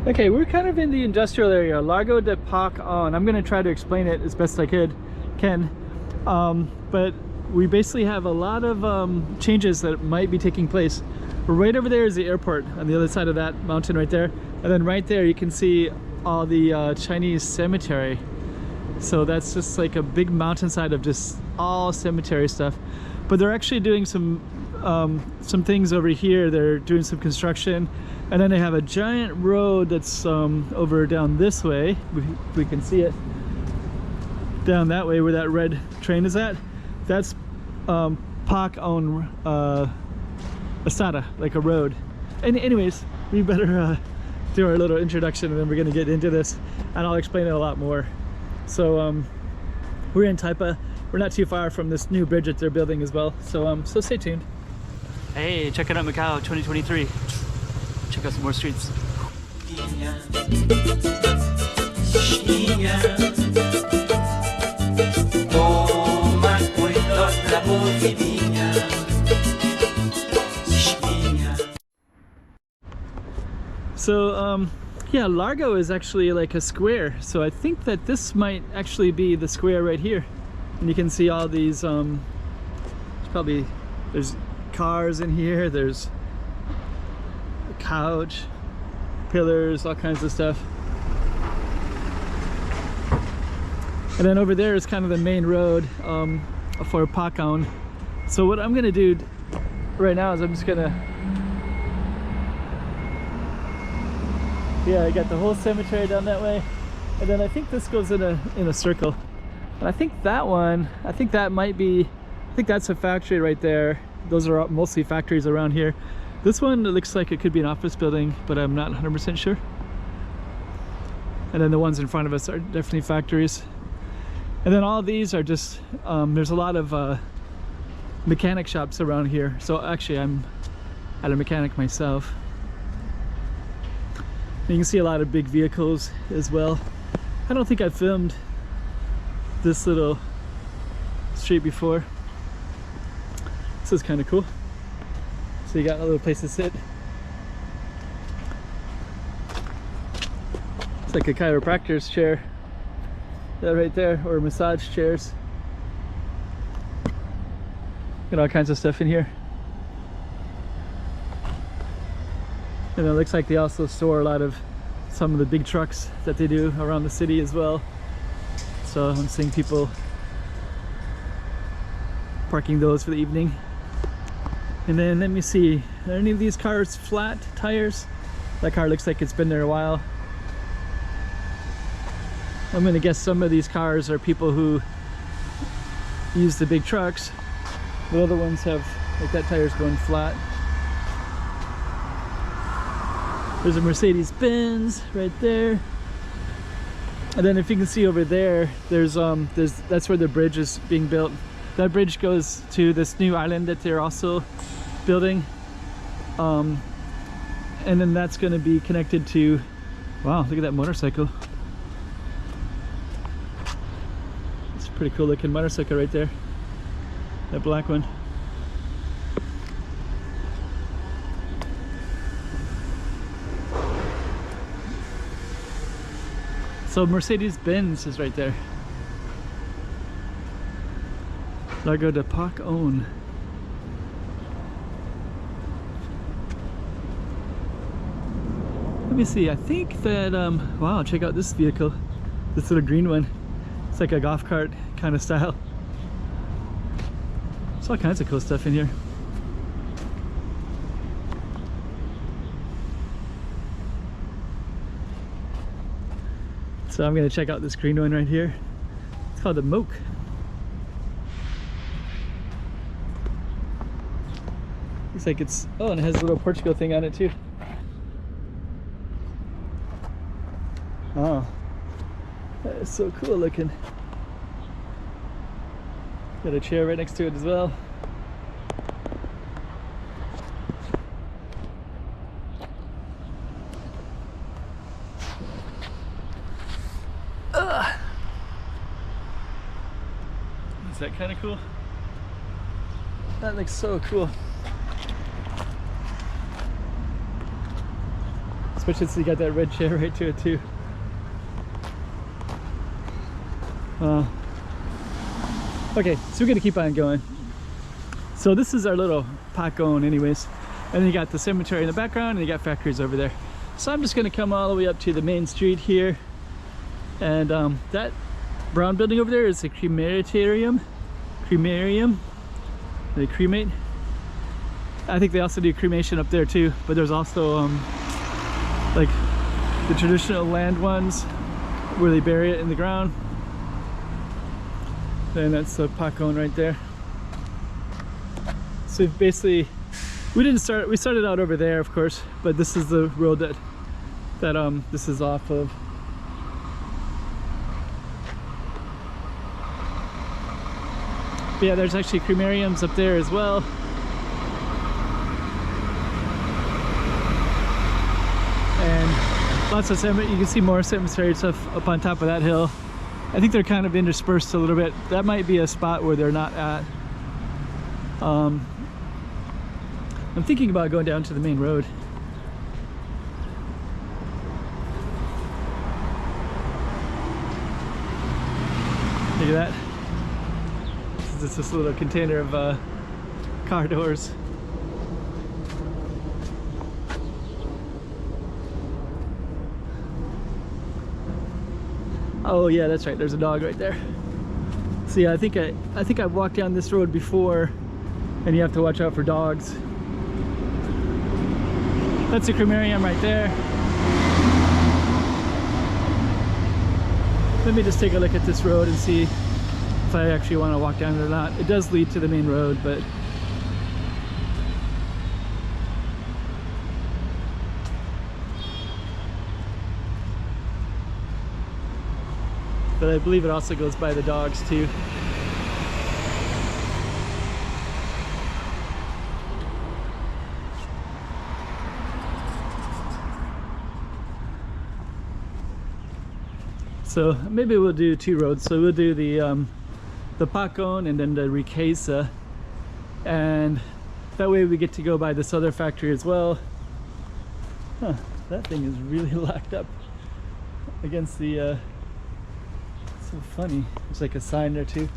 Okay, we're kind of in the industrial area, Largo de Pac On. I'm going to try to explain it as best I can. But we basically have a lot of changes that might be taking place. Right over there is the airport on the other side of that mountain right there. And then right there you can see all the Chinese cemetery. So that's just like a big mountainside of just all cemetery stuff. But they're actually doing some things over here. They're doing some construction. And then they have a giant road that's over down this way. We can see it down that way where that red train is at. That's Pac On Asada, like a road. And anyways, we better do our little introduction and then we're gonna get into this and I'll explain it a lot more. So we're in Taipa. We're not too far from this new bridge that they're building as well. So so stay tuned. Hey, check it out, Macau 2023. Check out some more streets. So yeah, Largo is actually like a square. So I think that this might actually be the square right here. And you can see all these, there's cars in here, there's a couch, pillars, all kinds of stuff. And then over there is kind of the main road for Pac On. So what I'm gonna do right now is I'm just gonna, yeah, I got the whole cemetery down that way. And then I think this goes in a circle. And I think that one, I think that might be, I think that's a factory right there. Those are mostly factories around here. This one, it looks like it could be an office building, but I'm not 100% sure. And then the ones in front of us are definitely factories. And then all of these are just, there's a lot of mechanic shops around here. So actually I'm at a mechanic myself. And you can see a lot of big vehicles as well. I don't think I've filmed this little street before. This is kind of cool. So you got a little place to sit. It's like a chiropractor's chair. That right there, or massage chairs. Got all kinds of stuff in here. And it looks like they also store a lot of some of the big trucks that they do around the city as well. So I'm seeing people parking those for the evening. And then let me see, are any of these cars flat tires? That car looks like it's been there a while. I'm gonna guess some of these cars are people who use the big trucks. The other ones have, like that tire's going flat. There's a Mercedes-Benz right there. And then if you can see over there, there's that's where the bridge is being built. That bridge goes to this new island that they're also building. And then that's gonna be connected to, wow, look at that motorcycle. It's a pretty cool looking motorcycle right there. That black one. So Mercedes-Benz is right there. Largo de Pac On. Let me see, I think that, wow, check out this vehicle. This little green one. It's like a golf cart kind of style. There's all kinds of cool stuff in here. So I'm gonna check out this green one right here. It's called the Moke. Looks like it's, oh, and it has a little Portugal thing on it too. Oh, that is so cool looking. Got a chair right next to it as well. Is that kind of cool? That looks so cool. especially since you got that red chair right to it too. Okay, so we're gonna keep on going. So this is our little Pac On anyways. And then you got the cemetery in the background and you got factories over there. So I'm just gonna come all the way up to the main street here. And that brown building over there is a crematorium. They cremate. I think they also do cremation up there too, but there's also like the traditional land ones where they bury it in the ground. And that's the Pac On right there. So basically, we started out over there, of course, but this is the road that this is off of. But yeah, there's actually cremariums up there as well. And lots of cemetery, you can see more cemetery stuff up on top of that hill. I think they're kind of interspersed a little bit. That might be a spot where they're not at. I'm thinking about going down to the main road. Look at that. This is just a little container of car doors. Oh yeah, that's right. There's a dog right there. So yeah, I think I've walked down this road before, and you have to watch out for dogs. That's a cremarium right there. Let me just take a look at this road and see if I actually want to walk down it or not. It does lead to the main road, but I believe it also goes by the dogs too. So maybe we'll do two roads. So we'll do the Pac On and then the Riqueza, and that way we get to go by this other factory as well. Huh, that thing is really locked up against the so funny. There's like a sign there too.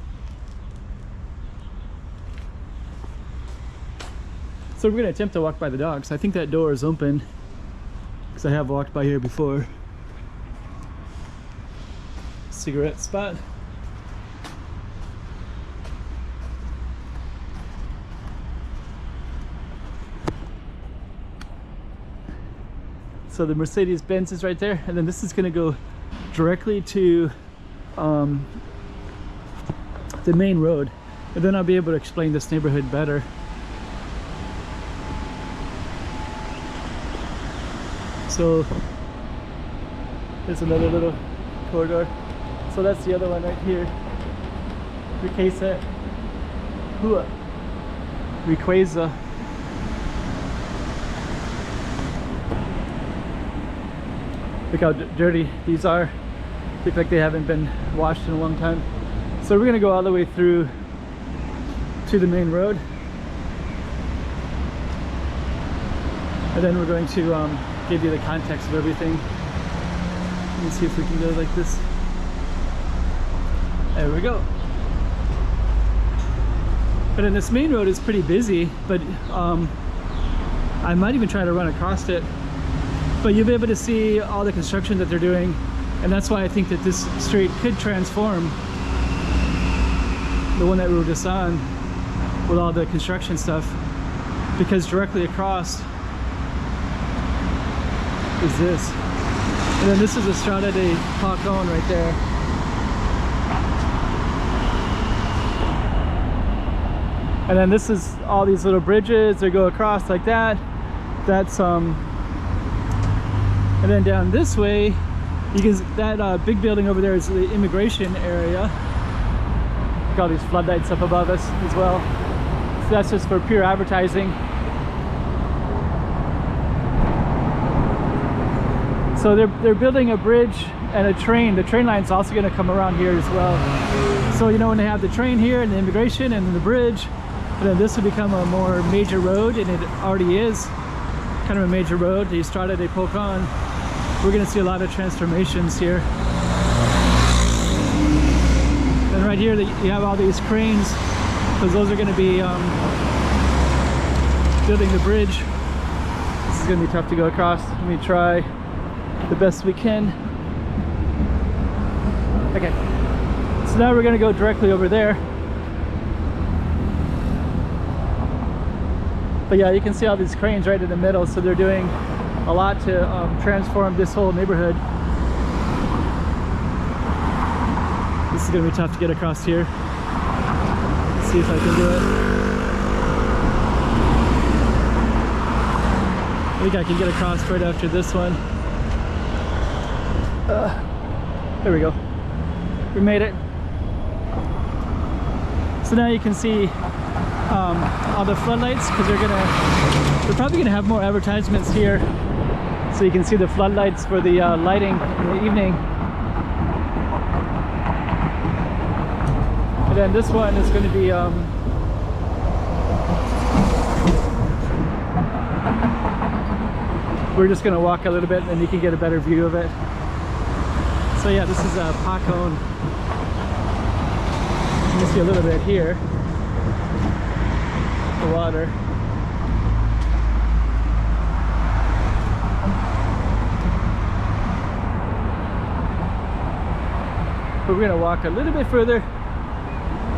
So we're gonna attempt to walk by the dogs. I think that door is open because I have walked by here before. Cigarette spot. So the Mercedes-Benz is right there, and then this is gonna go directly to the main road, and then I'll be able to explain this neighborhood better. So there's another little corridor. So that's the other one right here. Riqueza. Riqueza. Look how dirty these are. Look like they haven't been washed in a long time. So we're gonna go all the way through to the main road, and then we're going to give you the context of everything. Let me see if we can go like this. There we go. But then this main road is pretty busy, but I might even try to run across it. But you'll be able to see all the construction that they're doing, and that's why I think that this street could transform the one that we were just on with all the construction stuff, because directly across is this. And then this is the Largo de Pac On right there. And then this is all these little bridges that go across like that. That's and then down this way, you can that big building over there is the immigration area. Got all these floodlights up above us as well. So that's just for pure advertising. So they're building a bridge and a train. The train line's also going to come around here as well. So you know, when they have the train here and the immigration and then the bridge, and then this will become a more major road, and it already is. kind of a major road, the Strada de Pac On. We're going to see a lot of transformations here. And right here you have all these cranes, because those are going to be building the bridge. This is going to be tough to go across. Let me try the best we can. Okay, so now we're going to go directly over there. But yeah, you can see all these cranes right in the middle, so they're doing a lot to transform this whole neighborhood. This is going to be tough to get across here. Let's see if I can do it. I think I can get across right after this one. There we go. We made it. So now you can see all the floodlights, because they're probably gonna have more advertisements here, so you can see the floodlights for the lighting in the evening. And then this one is going to be we're just gonna walk a little bit and you can get a better view of it. So yeah, this is Pac On. You can see a little bit here, the water. But we're gonna walk a little bit further,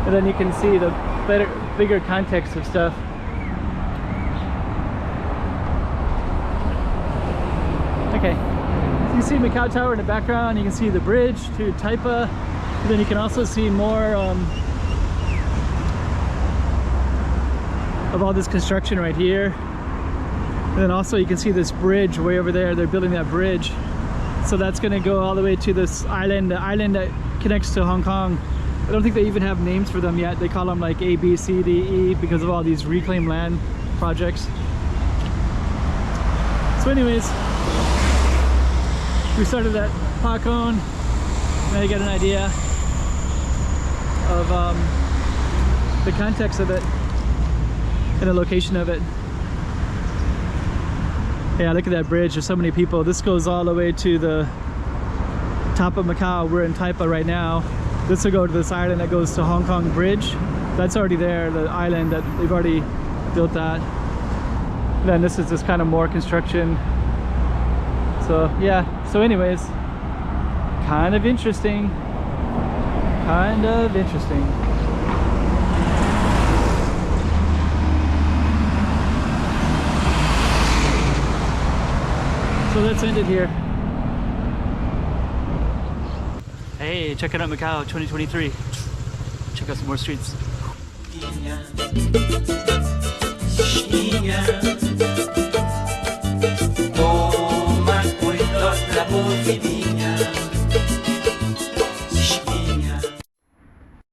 and then you can see the bigger context of stuff. Okay, so you see Macau Tower in the background. You can see the bridge to Taipa. And then you can also see more of all this construction right here. And then also you can see this bridge way over there. They're building that bridge. So that's going to go all the way to this island, the island that connects to Hong Kong. I don't think they even have names for them yet. They call them like A, B, C, D, E because of all these reclaimed land projects. So anyways, we started at Pac On. Now you get an idea of the context of it and the location of it. Yeah, look at that bridge. There's so many people. This goes all the way to the top of Macau. We're in Taipa right now. This will go to this island that goes to Hong Kong Bridge. That's already there, the island that they've already built that. And then this is just kind of more construction. So yeah, so anyways, kind of interesting. Kind of interesting. So let's end it here. Hey, check it out Macau 2023. Check out some more streets. Toma cuidado la música.